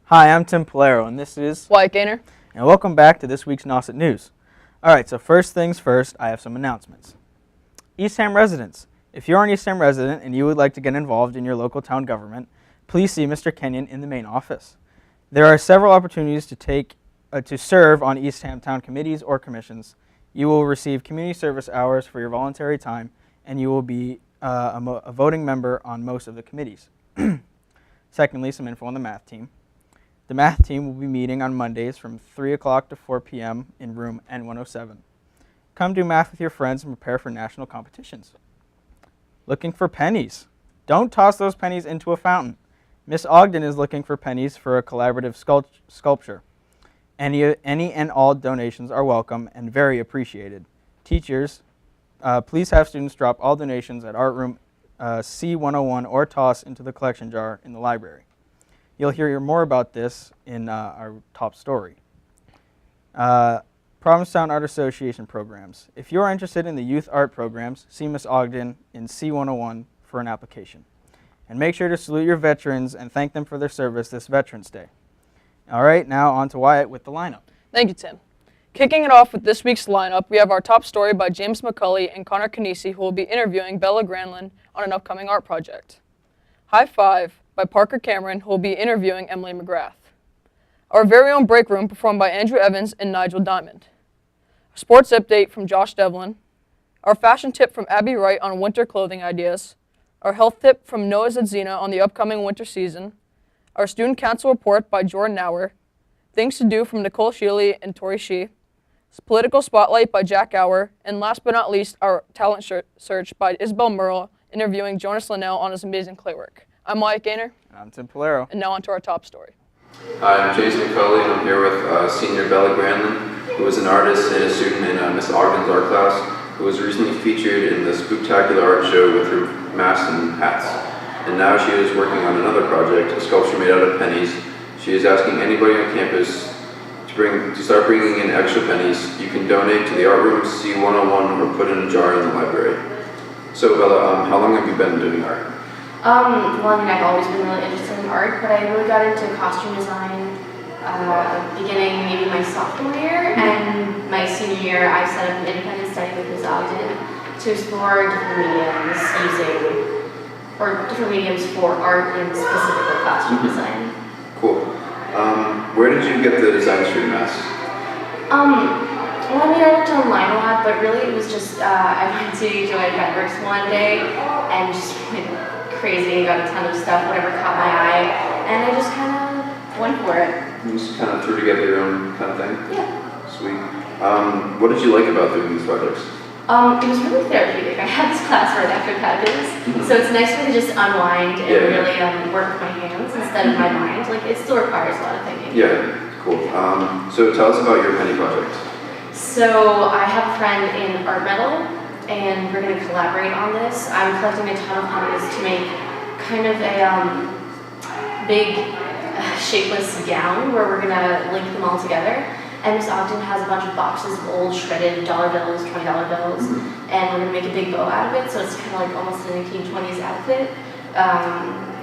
Hi, I'm Tim Polero, and this is Wyatt Gaynor. And welcome back to this week's Nauset News. Alright, so first things first, I have some announcements. Eastham residents. If you're an Eastham resident and you would like to get involved in your local town government, please see Mr. Kenyon in the main office. There are several opportunities to serve on Eastham town committees or commissions. You will receive community service hours for your voluntary time, and you will be a voting member on most of the committees. Secondly, some info on the math team. The math team will be meeting on Mondays from 3 o'clock to 4 p.m. in room N107. Come do math with your friends and prepare for national competitions. Looking for pennies. Don't toss those pennies into a fountain. Miss Ogden is looking for pennies for a collaborative sculpture. Any and all donations are welcome and very appreciated. Teachers, please have students drop all donations at art room C101 or toss into the collection jar in the library. You'll hear more about this in our top story. Provincetown Art Association programs. If you're interested in the youth art programs, see Miss Ogden in C101 for an application. And make sure to salute your veterans and thank them for their service this Veterans Day. All right, now on to Wyatt with the lineup. Thank you, Tim. Kicking it off with this week's lineup, we have our top story by James McCulley and Connor Canisi, who will be interviewing Bella Granlund on an upcoming art project. High Five by Parker Cameron, who will be interviewing Emily McGrath. Our very own break room performed by Andrew Evans and Nigel Diamond. A sports update from Josh Devlin. Our fashion tip from Abby Wright on winter clothing ideas. Our health tip from Noah Zedzina on the upcoming winter season. Our student council report by Jordan Nauer. Things to do from Nicole Shealy and Tori Shee. Political spotlight by Jack Auer. And last but not least, our talent search by Isabel Merle interviewing Jonas Linnell on his amazing clay work. I'm Wyatt Gaynor. And I'm Tim Polero. And now on to our top story. Hi, I'm James McCulley, and I'm here with senior Bella Granlund, who is an artist and a student in Miss Ogden's art class, who was recently featured in the Spooktacular art show with her mask and hats. And now she is working on another project, a sculpture made out of pennies. She is asking anybody on campus to start bringing in extra pennies. You can donate to the art room C101 or put in a jar in the library. So Bella, how long have you been doing art? Well, I've always been really interested in art, but I really got into costume design beginning maybe my sophomore year, and my senior year I set up an independent study with Ms. Ogden to explore different mediums for art and specifically costume design. Cool. Where did you get the designs for your masks? Well, I looked online a lot, but really it was just, I went to Joanne Fabrics one day and just went crazy and got a ton of stuff, whatever caught my eye, and I just kind of went for it. You just kind of threw together your own kind of thing? Yeah. Sweet. What did you like about doing these projects? It was really therapeutic. I had this class right after calculus, so it's nice for me to just unwind and really work with my hands instead of my mind. Like, it still requires a lot of thinking. Yeah, cool. So tell us about your penny project. So I have a friend in art metal, and we're going to collaborate on this. I'm collecting a ton of pennies to make kind of a big shapeless gown where we're going to link them all together. And Miss Ogden has a bunch of boxes of old shredded dollar bills, $20 bills, and we're going to make a big bow out of it, so it's kind of like almost a 1920s outfit.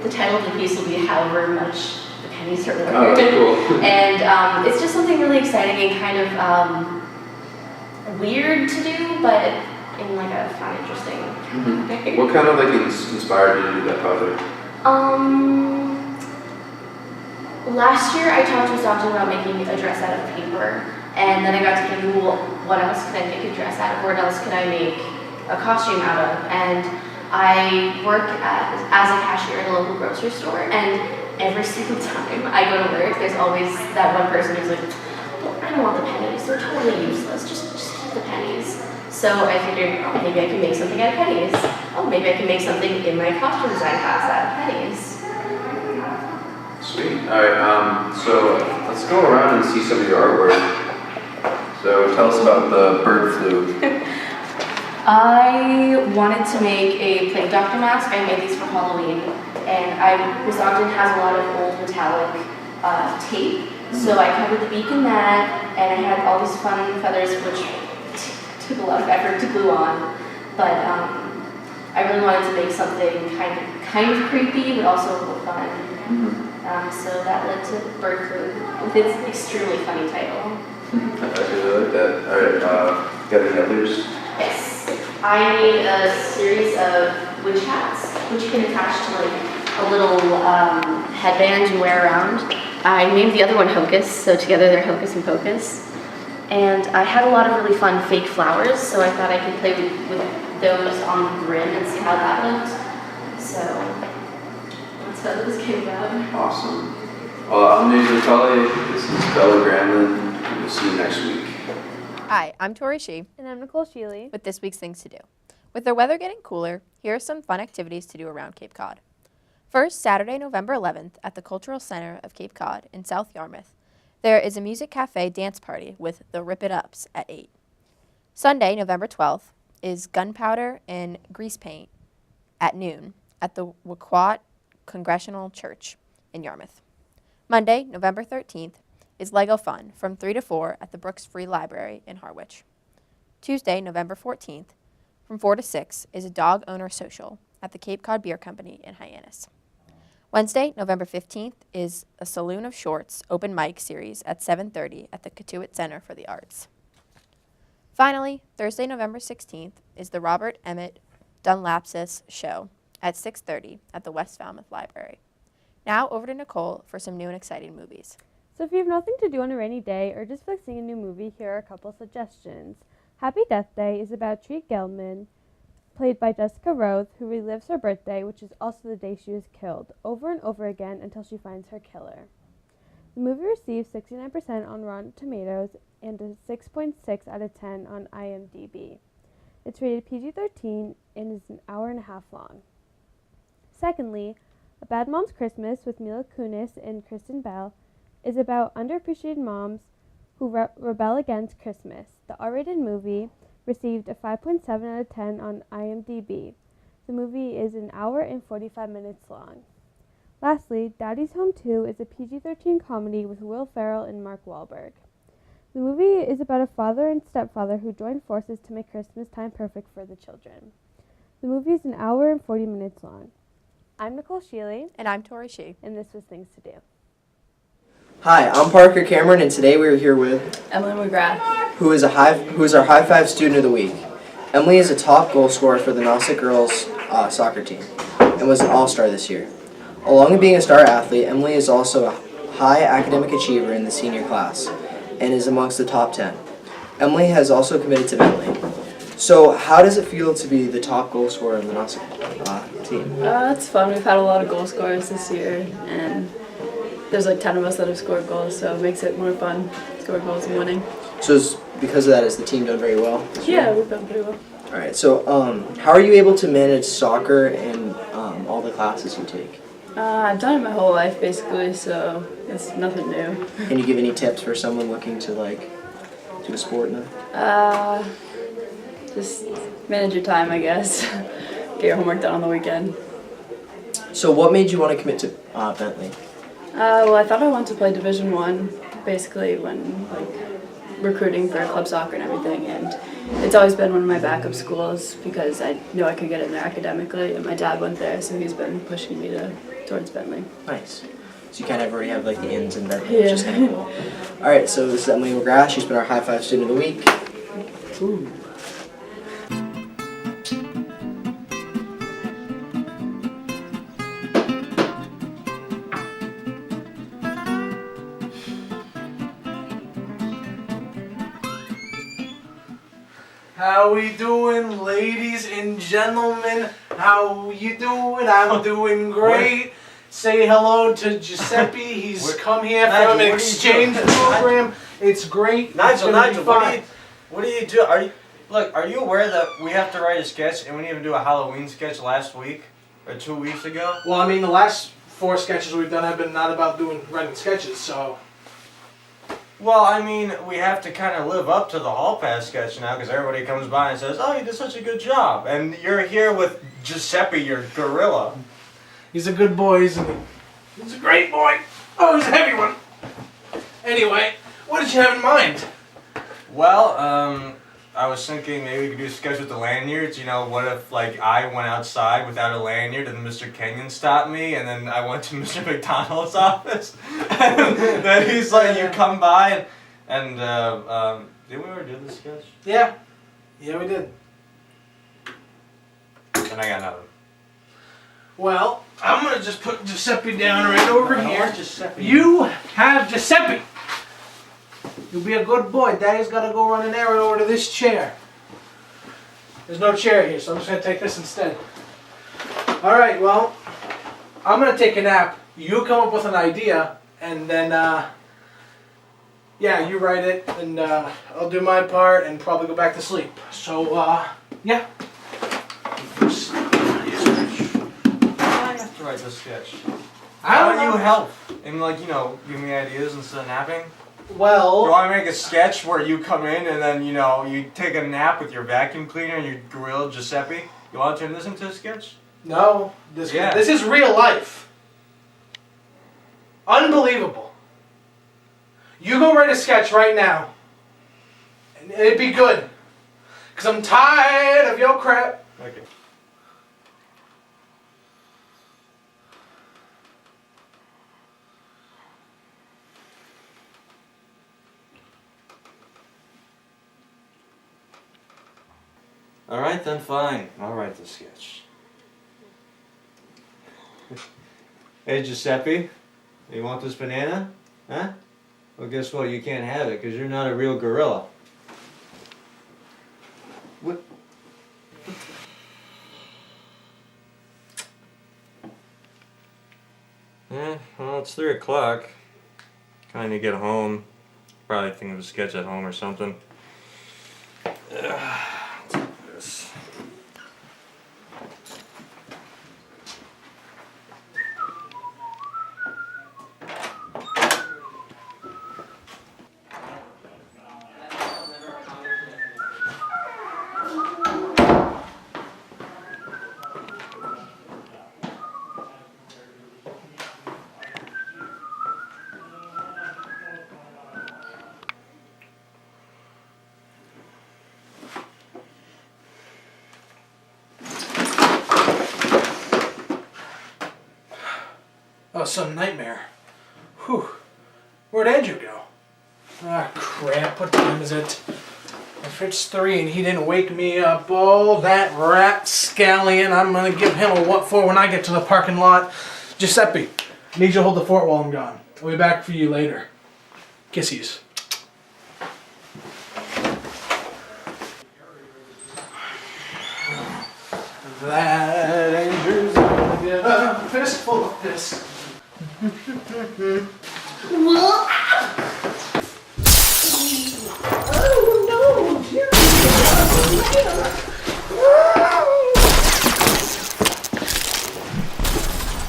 The title of the piece will be However Much the Pennies Are Worth. Oh, that's cool. And it's just something really exciting and kind of weird to do, but in like a fun, interesting way. What kind of inspired you to do that project? Last year I talked to Ms. Ogden about making a dress out of paper, and then I got to thinking, well, what else could I make a dress out of? What else could I make a costume out of? And I work as a cashier at a local grocery store, and every single time I go to work, there's always that one person who's like, well, I don't want the pennies, they're totally useless, just keep the pennies. So I figured, oh, maybe I can make something out of pennies. Oh, maybe I can make something in my costume design class out of pennies. Sweet. Alright, so let's go around and see some of your artwork. So tell us about the bird flu. I wanted to make a plague doctor mask. I made these for Halloween. And Ms. Ogden has a lot of old metallic tape. So I covered the beak in that, and I had all these fun feathers, which took a lot of effort to glue on. But I really wanted to make something kind of creepy, but also fun. So that led to bird food with its extremely funny title. I really like that. Alright, got any others? Yes. I made a series of witch hats, which you can attach to like a little headband you wear around. I named the other one Hocus, so together they're Hocus and Pocus. And I had a lot of really fun fake flowers, so I thought I could play with those on the brim and see how that looked. So that's how this came about. Awesome. Well, I'm Nauset News. This is Bella Granlin, and we'll see you next week. Hi, I'm Tori Shee And I'm Nicole Shealy. with this week's Things to Do. With the weather getting cooler, here are some fun activities to do around Cape Cod. First, Saturday, November 11th, at the Cultural Center of Cape Cod in South Yarmouth, there is a music cafe dance party with the Rip It Ups at 8. Sunday, November 12th, is Gunpowder and Grease Paint at noon at the Waquat Congregational Church in Yarmouth. Monday, November 13th, is Lego Fun from 3 to 4 at the Brooks Free Library in Harwich. Tuesday, November 14th, from 4 to 6, is a dog owner social at the Cape Cod Beer Company in Hyannis. Wednesday, November 15th, is a Saloon of Shorts open mic series at 7:30 at the Katuitt Center for the Arts. Finally, Thursday, November 16th, is the Robert Emmett Dunlapsis Show at 6:30 at the West Falmouth Library. Now over to Nicole for some new and exciting movies. So if you have nothing to do on a rainy day or just like seeing a new movie, here are a couple suggestions. Happy Death Day is about Treat Gelman, played by Jessica Rose, who relives her birthday, which is also the day she was killed, over and over again until she finds her killer. The movie received 69% on Rotten Tomatoes and a 6.6 out of 10 on IMDb. It's rated PG-13 and is an hour and a half long. Secondly, A Bad Mom's Christmas with Mila Kunis and Kristen Bell is about underappreciated moms who rebel against Christmas. The R-rated movie received a 5.7 out of 10 on IMDb. The movie is an hour and 45 minutes long. Lastly, Daddy's Home 2 is a PG-13 comedy with Will Ferrell and Mark Wahlberg. The movie is about a father and stepfather who join forces to make Christmas time perfect for the children. The movie is an hour and 40 minutes long. I'm Nicole Shealy, And I'm Tori Shee. and this was Things to Do. Hi, I'm Parker Cameron, and today we are here with Emily McGrath. who is our High Five Student of the Week. Emily is a top goal scorer for the Nauset girls soccer team and was an all-star this year. Along with being a star athlete, Emily is also a high academic achiever in the senior class and is amongst the top 10. Emily has also committed to Bentley. So, how does it feel to be the top goal scorer in the Nauset team? It's fun. We've had a lot of goal scorers this year, and there's like 10 of us that have scored goals, so it makes it more fun to score goals and winning. So, because of that, is the team done very well this year? Yeah, we've done pretty well. All right. So, how are you able to manage soccer and all the classes you take? I've done it my whole life basically, so it's nothing new. Can you give any tips for someone looking to do a sport now? Just manage your time, I guess. Get your homework done on the weekend. So, what made you want to commit to Bentley? Well, I thought I wanted to play Division I, basically when recruiting for club soccer and everything, and it's always been one of my backup schools because I knew I could get in there academically, and my dad went there, so he's been pushing me towards Bentley. Nice. So you kind of already have the ins in Bentley, which Yeah. is kind of cool. All right. So this is Emily McGrath. She's been our High Five Student of the Week. Ooh. How we doing, ladies and gentlemen? How you doing? I'm doing great. Say hello to Giuseppe. He's come here from an exchange program. It's great. Nigel, It's gonna be what do you do? Are you aware that we have to write a sketch and we didn't even do a Halloween sketch last week or 2 weeks ago? Well, I mean, the last 4 sketches we've done have been not about writing sketches, so. Well, I mean, we have to kind of live up to the Hall Pass sketch now because everybody comes by and says, "Oh, you did such a good job," and you're here with Giuseppe, your gorilla. He's a good boy, isn't he? He's a great boy. Oh, he's a heavy one. Anyway, what did you have in mind? Well, I was thinking maybe we could do a sketch with the lanyards. You know, what if like I went outside without a lanyard and Mr. Kenyon stopped me, and then I went to Mr. McDonald's office, and then he's like, "You come by," and did we already do this sketch? Yeah. Yeah, we did. And I got nothing. Well, I'm gonna just put Giuseppe down right over I don't here. want Giuseppe. You have Giuseppe. You'll be a good boy. Daddy's gotta go run an errand over to this chair. There's no chair here, so I'm just gonna take this instead. Alright, well, I'm gonna take a nap. You come up with an idea, and then, yeah, you write it, and I'll do my part and probably go back to sleep. So, yeah. I have to write this sketch. I How don't do you know. help? And like, you know, give me ideas instead of napping? Do Well, I make a sketch where you come in and then, you know, you take a nap with your vacuum cleaner and your gorilla Giuseppe? You want to turn this into a sketch? no. Yeah. This is real life. Unbelievable. You go write a sketch right now. And it'd be good. Because I'm tired of your crap. Okay. Alright then, fine. I'll write the sketch. Hey Giuseppe, you want this banana? Huh? Well, guess what? You can't have it because you're not a real gorilla. What? Yeah, well, it's 3 o'clock. Kinda need to get home. Probably think of a sketch at home or something. Let's do this. Oh, some nightmare. Whew. Where'd Andrew go? Ah, crap. What time is it? If it's 3 and he didn't wake me up, oh, that rapscallion, I'm gonna give him a what for when I get to the parking lot. Giuseppe, I need you to hold the fort while I'm gone. I'll be back for you later. Kissies. That Andrew's gonna get a fistful of this.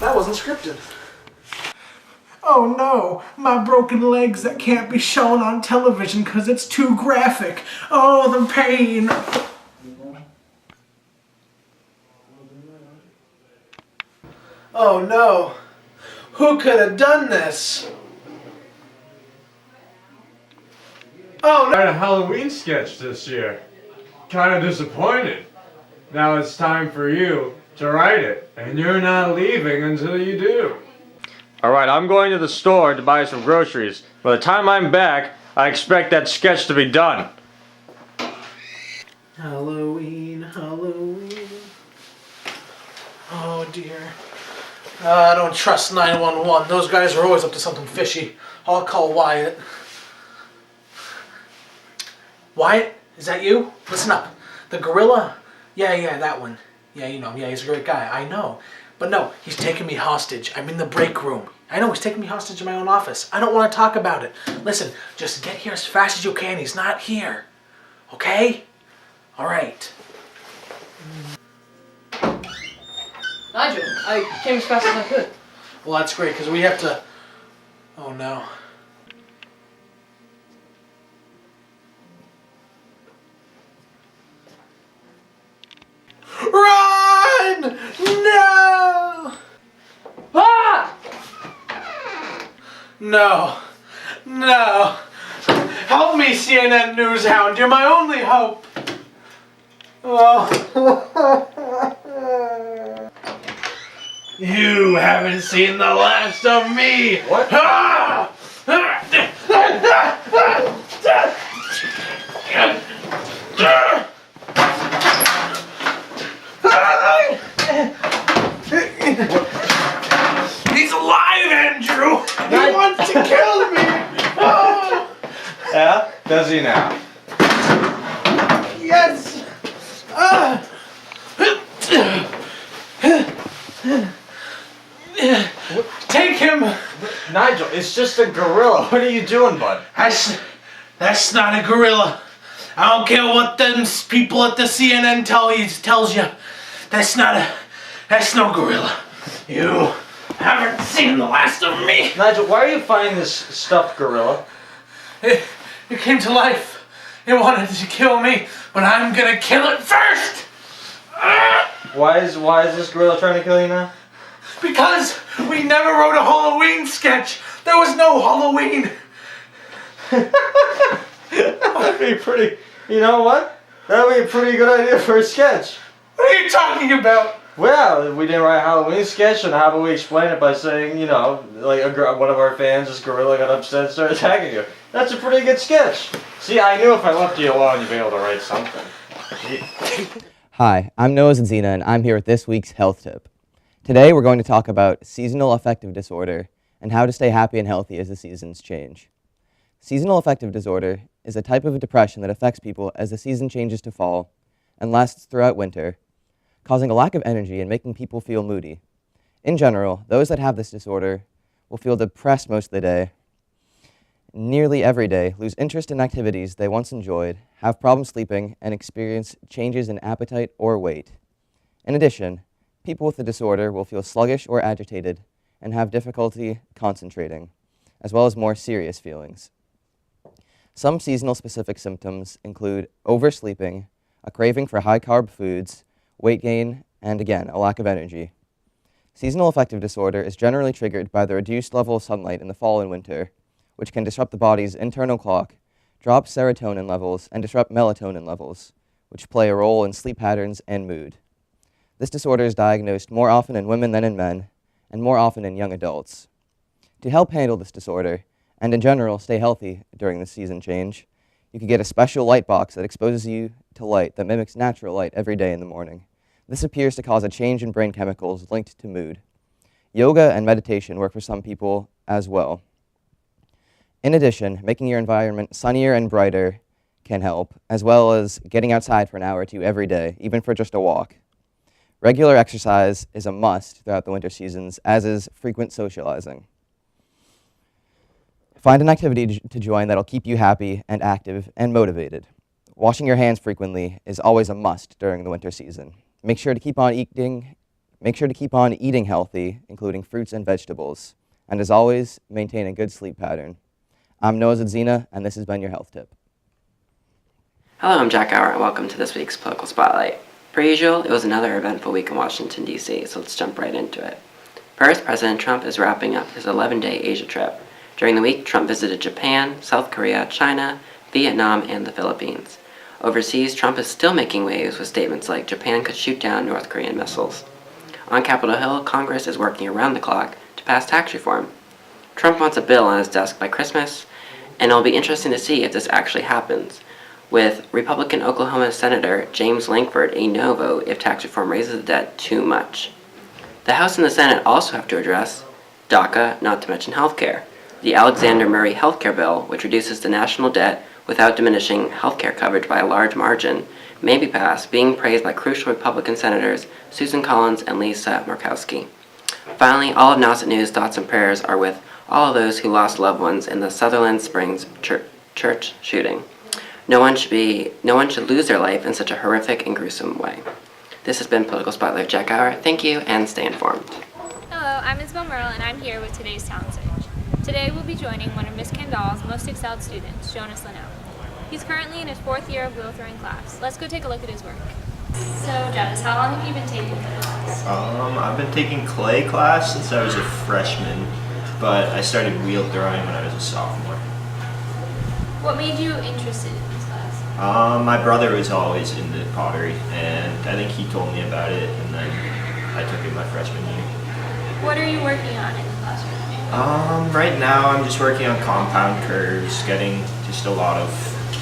That wasn't scripted. Oh no, my broken legs that can't be shown on television because it's too graphic. Oh, the pain. Oh no, who could have done this? Oh no. I had a Halloween sketch this year. Kind of disappointed. Now it's time for you to write it, and you're not leaving until you do. Alright, I'm going to the store to buy some groceries. By the time I'm back, I expect that sketch to be done. Halloween, Halloween. Oh dear. I don't trust 911. Those guys are always up to something fishy. I'll call Wyatt. Wyatt, is that you? Listen up. The gorilla? Yeah, that one. Yeah, you know, yeah, he's a great guy. I know. But no, he's taking me hostage. I'm in the break room. I know, he's taking me hostage in my own office. I don't want to talk about it. Listen, just get here as fast as you can. He's not here. Okay? All right. Nigel, I came as fast as I could. Well, that's great, because we have to... Oh, no. Run! No! Ah! No. No. Help me, CNN News Hound. You're my only hope. You haven't seen the last of me! What? He's alive, Andrew! He wants to kill me! Yeah? Does he now? Yes! Take him! Nigel, it's just a gorilla. What are you doing, bud? That's not a gorilla. I don't care what them people at the CNN tells you. That's no gorilla. You haven't seen the last of me. Nigel, why are you fighting this stuffed gorilla? It came to life. It wanted to kill me, but I'm gonna kill it first. Why is this gorilla trying to kill you now? Because we never wrote a Halloween sketch. There was no Halloween. That'd be pretty. You know what? That'd be a pretty good idea for a sketch. What are you talking about? Well, we didn't write a Halloween sketch, and how about we explain it by saying, like one of our fans, this gorilla got upset and started attacking you. That's a pretty good sketch. See, I knew if I left you alone, you'd be able to write something. Hi, I'm Nauset Zena, and I'm here with this week's health tip. Today, we're going to talk about seasonal affective disorder and how to stay happy and healthy as the seasons change. Seasonal affective disorder is a type of depression that affects people as the season changes to fall and lasts throughout winter, causing a lack of energy and making people feel moody. In general, those that have this disorder will feel depressed most of the day, nearly every day, lose interest in activities they once enjoyed, have problems sleeping, and experience changes in appetite or weight. In addition, people with the disorder will feel sluggish or agitated and have difficulty concentrating, as well as more serious feelings. Some seasonal specific symptoms include oversleeping, a craving for high-carb foods, weight gain, and again, a lack of energy. Seasonal affective disorder is generally triggered by the reduced level of sunlight in the fall and winter, which can disrupt the body's internal clock, drop serotonin levels, and disrupt melatonin levels, which play a role in sleep patterns and mood. This disorder is diagnosed more often in women than in men, and more often in young adults. To help handle this disorder, and in general stay healthy during the season change, you can get a special light box that exposes you to light that mimics natural light every day in the morning. This appears to cause a change in brain chemicals linked to mood. Yoga and meditation work for some people as well. In addition, making your environment sunnier and brighter can help, as well as getting outside for an hour or two every day, even for just a walk. Regular exercise is a must throughout the winter seasons, as is frequent socializing. Find an activity to join that'll keep you happy and active and motivated. Washing your hands frequently is always a must during the winter season. Make sure to keep on eating healthy, including fruits and vegetables. And as always, maintain a good sleep pattern. I'm Nauset Zena, and this has been your health tip. Hello, I'm Jack Hour, and welcome to this week's Political Spotlight. Per usual, it was another eventful week in Washington, D.C., so let's jump right into it. First, President Trump is wrapping up his 11-day Asia trip. During the week, Trump visited Japan, South Korea, China, Vietnam, and the Philippines. Overseas, Trump is still making waves with statements like Japan could shoot down North Korean missiles. On Capitol Hill, Congress is working around the clock to pass tax reform. Trump wants a bill on his desk by Christmas, and it'll be interesting to see if this actually happens, with Republican Oklahoma Senator James Lankford a no vote if tax reform raises the debt too much. The House and the Senate also have to address DACA, not to mention health care. The Alexander Murray health care bill, which reduces the national debt without diminishing health care coverage by a large margin, may be passed, being praised by crucial Republican Senators Susan Collins and Lisa Murkowski. Finally, all of Nauset News' thoughts and prayers are with all of those who lost loved ones in the Sutherland Springs church shooting. No one should lose their life in such a horrific and gruesome way. This has been Political Spotlight Jack Hour. Thank you, and stay informed. Hello, I'm Isabel Merle, and I'm here with today's talent search. Today we'll be joining one of Miss Kendall's most excelled students, Jonas Linnell. He's currently in his 4th year of wheel throwing class. Let's go take a look at his work. So, Jonas, how long have you been taking wheel class? I've been taking clay class since I was a freshman, but I started wheel throwing when I was a sophomore. What made you interested in this class? My brother was always into pottery, and I think he told me about it, and then I took it my freshman year. What are you working on in the classroom? Right now I'm just working on compound curves, getting just a lot of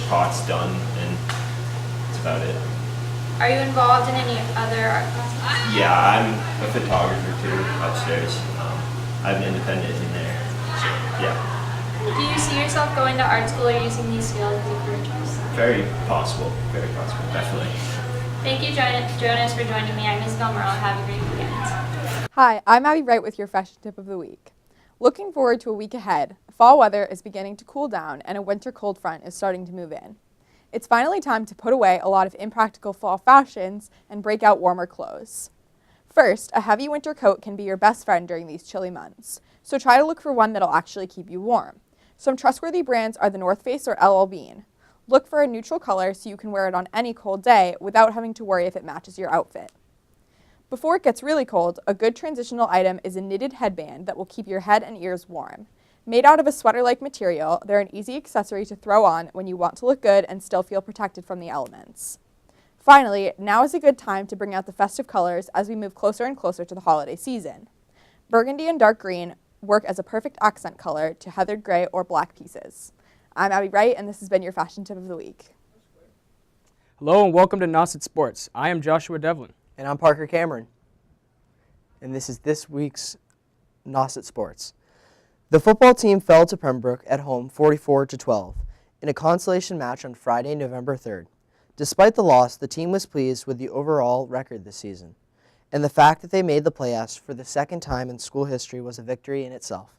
pots done, and that's about it. Are you involved in any other art classes? Yeah, I'm a photographer too, upstairs. I'm independent in there, so yeah. Do you see yourself going to art school or using these skills as a career choice? Very possible, definitely. Thank you, Jonas, for joining me. I'm Isabel Merle. Have a great weekend. Hi, I'm Abby Wright with your fashion tip of the week. Looking forward to a week ahead, fall weather is beginning to cool down and a winter cold front is starting to move in. It's finally time to put away a lot of impractical fall fashions and break out warmer clothes. First, a heavy winter coat can be your best friend during these chilly months, so try to look for one that'll actually keep you warm. Some trustworthy brands are the North Face or LL Bean. Look for a neutral color so you can wear it on any cold day without having to worry if it matches your outfit. Before it gets really cold, a good transitional item is a knitted headband that will keep your head and ears warm. Made out of a sweater-like material, they're an easy accessory to throw on when you want to look good and still feel protected from the elements. Finally, now is a good time to bring out the festive colors as we move closer and closer to the holiday season. Burgundy and dark green work as a perfect accent color to heathered gray or black pieces. I'm Abby Wright, and this has been your fashion tip of the week. Hello and welcome to Nauset Sports. I am Joshua Devlin. And I'm Parker Cameron. And this is this week's Nauset Sports. The football team fell to Pembroke at home 44-12 in a consolation match on Friday, November 3rd. Despite the loss, the team was pleased with the overall record this season, and the fact that they made the playoffs for the second time in school history was a victory in itself.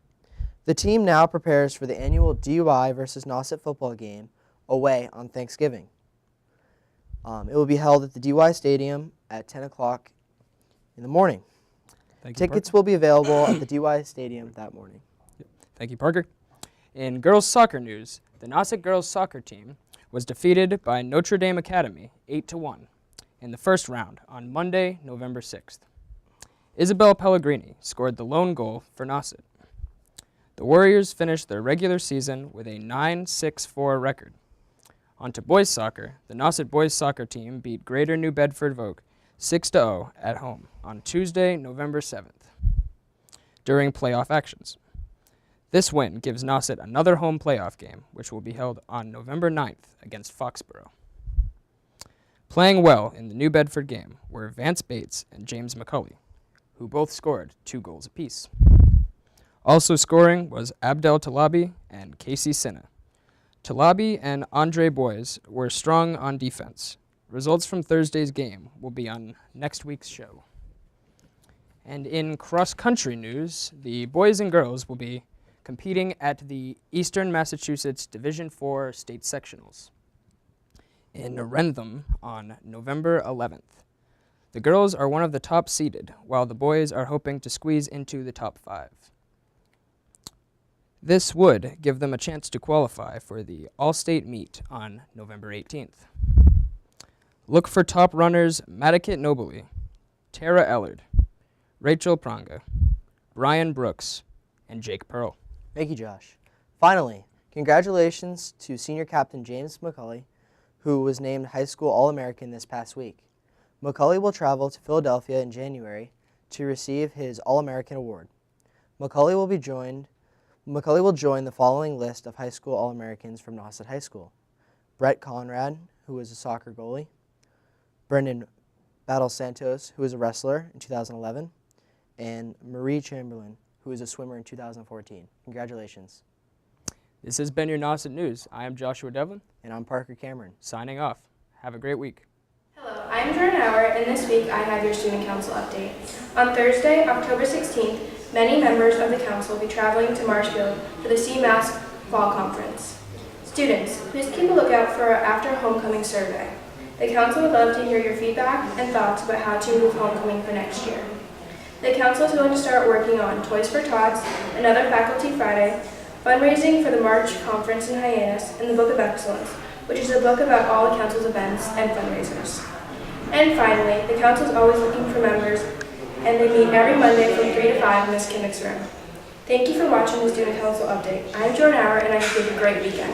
The team now prepares for the annual DUI versus Nauset football game away on Thanksgiving. It will be held at the DUI Stadium at 10 o'clock in the morning. Tickets will be available at the DUI Stadium that morning. Thank you, Parker. In girls soccer news, the Nauset girls soccer team was defeated by Notre Dame Academy 8-1 in the first round on Monday, November 6th. Isabel Pellegrini scored the lone goal for Nauset. The Warriors finished their regular season with a 9-6-4 record. On to boys soccer, the Nauset boys soccer team beat Greater New Bedford Vogue 6-0 at home on Tuesday, November 7th, during playoff actions. This win gives Nauset another home playoff game, which will be held on November 9th against Foxborough. Playing well in the New Bedford game were Vance Bates and James McCulley, who both scored 2 goals apiece. Also scoring was Abdel Talabi and Casey Sinna. Talabi and Andre Boys were strong on defense. Results from Thursday's game will be on next week's show. And in cross-country news, the boys and girls will be competing at the Eastern Massachusetts Division IV State Sectionals in Wrentham on November 11th. The girls are one of the top seeded, while the boys are hoping to squeeze into the top 5. This would give them a chance to qualify for the All-State meet on November 18th. Look for top runners Madikit Nobili, Tara Ellard, Rachel Pranga, Brian Brooks, and Jake Pearl. Thank you, Josh. Finally, congratulations to senior captain James McCulley, who was named High School All-American this past week. McCulley will travel to Philadelphia in January to receive his All-American award. McCulley will join the following list of high school All-Americans from Nauset High School: Brett Conrad, who was a soccer goalie; Brendan Battle Santos, who was a wrestler in 2011; and Marie Chamberlain, who was a swimmer in 2014. Congratulations. This has been your Nauset News. I am Joshua Devlin. And I'm Parker Cameron. Signing off. Have a great week. Hello, I'm Jordan Hauer, and this week I have your Student Council update. On Thursday, October 16th, many members of the Council will be traveling to Marshfield for the CMAS Fall Conference. Students, please keep a lookout for our After Homecoming survey. The Council would love to hear your feedback and thoughts about how to improve homecoming for next year. The Council is going to start working on Toys for Tots, another Faculty Friday, fundraising for the March Conference in Hyannis, and the Book of Excellence, which is a book about all the Council's events and fundraisers. And finally, the Council is always looking for members, and they meet every Monday from 3 to 5 in Ms. Kimmick's room. Thank you for watching the Student Council Update. I'm Jordan Hauer, and I hope you have a great weekend.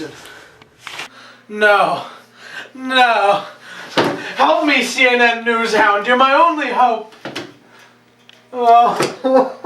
elected. No. No. Help me, CNN Newshound. You're my only hope. Oh.